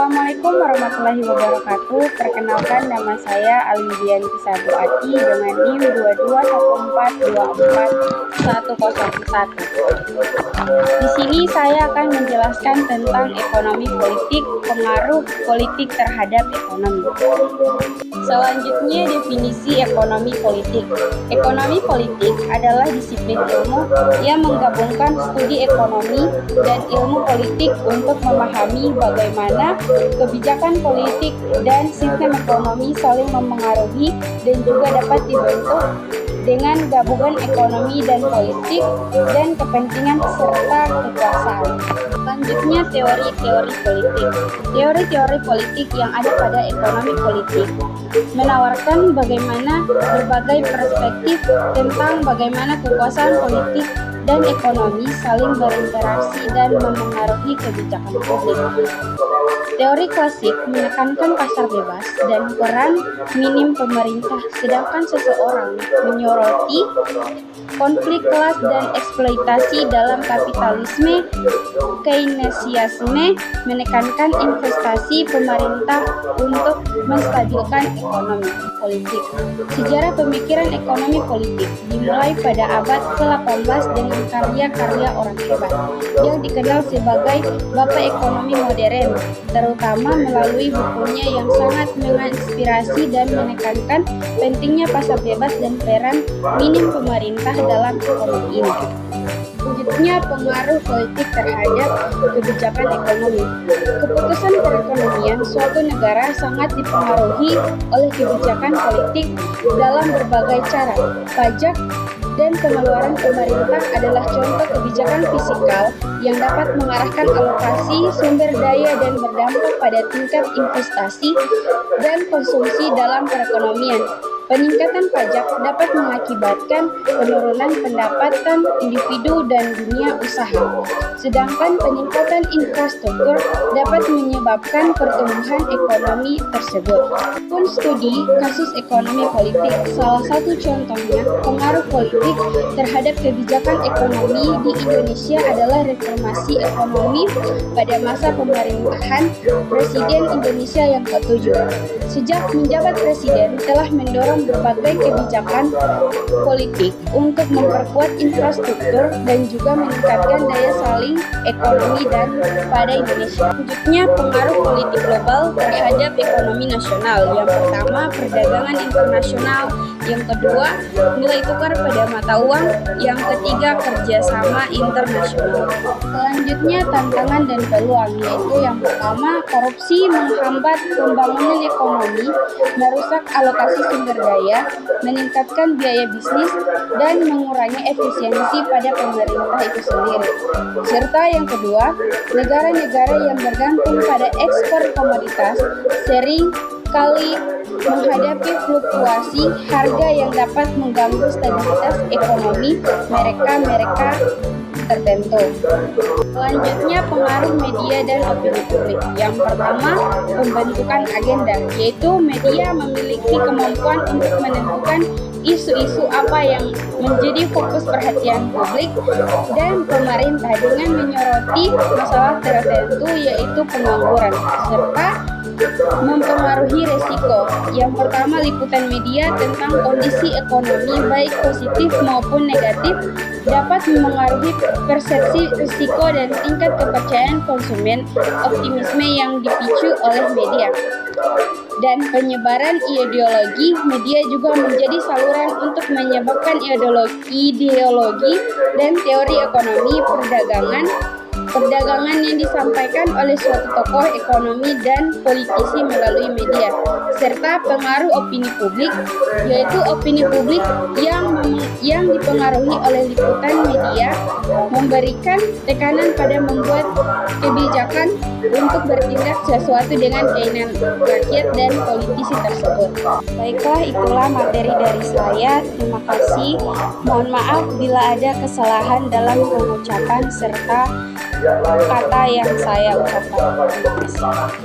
Assalamualaikum warahmatullahi wabarakatuh. Perkenalkan, nama saya Alwidianti Sabuati dengan NIM 221424101. Di sini saya akan menjelaskan tentang ekonomi politik, pengaruh politik terhadap ekonomi. Selanjutnya, definisi ekonomi politik. Ekonomi politik adalah disiplin ilmu yang menggabungkan studi ekonomi dan ilmu politik untuk memahami bagaimana kebijakan politik dan sistem ekonomi saling memengaruhi dan juga dapat dibentuk dengan gabungan ekonomi dan politik dan kepentingan serta kekuasaan. Selanjutnya, teori-teori politik. Teori-teori politik yang ada pada ekonomi politik menawarkan bagaimana berbagai perspektif tentang bagaimana kekuasaan politik dan ekonomi saling berinteraksi dan memengaruhi kebijakan publik. Teori klasik menekankan pasar bebas dan peran minim pemerintah, sedangkan seseorang menyoroti konflik kelas dan eksploitasi dalam kapitalisme. Keynesianisme menekankan investasi pemerintah untuk menstabilkan ekonomi politik. Sejarah pemikiran ekonomi politik dimulai pada abad ke-18 dengan karya-karya orang hebat yang dikenal sebagai Bapak Ekonomi Modern, terutama melalui bukunya yang sangat menginspirasi dan menekankan pentingnya pasar bebas dan peran minim pemerintah dalam ekonomi ini. Selanjutnya, pengaruh politik terhadap kebijakan ekonomi. Keputusan perekonomian suatu negara sangat dipengaruhi oleh kebijakan politik dalam berbagai cara. Pajak dan pengeluaran pemerintah adalah contoh kebijakan fiskal yang dapat mengarahkan alokasi sumber daya dan berdampak pada tingkat investasi dan konsumsi dalam perekonomian. Peningkatan pajak dapat mengakibatkan penurunan pendapatan individu dan dunia usaha, sedangkan peningkatan infrastruktur dapat menyebabkan pertumbuhan ekonomi tersebut. Pun studi kasus ekonomi politik, salah satu contohnya pengaruh politik terhadap kebijakan ekonomi di Indonesia adalah reformasi ekonomi pada masa pemerintahan Presiden Indonesia yang ke-7. Sejak menjabat presiden telah mendorong berbagai kebijakan politik untuk memperkuat infrastruktur dan juga meningkatkan daya saing ekonomi dan pada Indonesia. Selanjutnya, pengaruh politik global terhadap ekonomi nasional. Yang pertama, perdagangan internasional. Yang kedua, nilai tukar pada mata uang. Yang ketiga, kerjasama internasional. Selanjutnya, tantangan dan peluang, yaitu yang pertama, korupsi menghambat pembangunan ekonomi, merusak alokasi sumber daya, meningkatkan biaya bisnis, dan mengurangi efisiensi pada pemerintah itu sendiri. Serta yang kedua, negara-negara yang bergantung pada ekspor komoditas sering kali menghadapi fluktuasi harga yang dapat mengganggu stabilitas ekonomi mereka tertentu. Selanjutnya, pengaruh media dan opini publik. Yang pertama, pembentukan agenda, yaitu media memiliki kemampuan untuk menentukan isu-isu apa yang menjadi fokus perhatian publik dan pemerintah dengan menyoroti masalah tertentu, yaitu pengangguran, serta mempengaruhi resiko. Yang pertama, liputan media tentang kondisi ekonomi baik positif maupun negatif dapat memengaruhi persepsi risiko dan tingkat kepercayaan konsumen. Optimisme yang dipicu oleh media dan penyebaran ideologi. Media juga menjadi saluran untuk menyebarkan ideologi dan teori ekonomi perdagangan yang disampaikan oleh suatu tokoh ekonomi dan politisi melalui media, serta pengaruh opini publik, yaitu opini publik yang dipengaruhi oleh liputan media memberikan tekanan pada membuat kebijakan untuk bertindak sesuatu dengan keinginan rakyat dan politisi tersebut. Baiklah, itulah materi dari saya. Terima kasih. Mohon maaf bila ada kesalahan dalam pengucapan serta kata yang saya ucapkan. Terima kasih.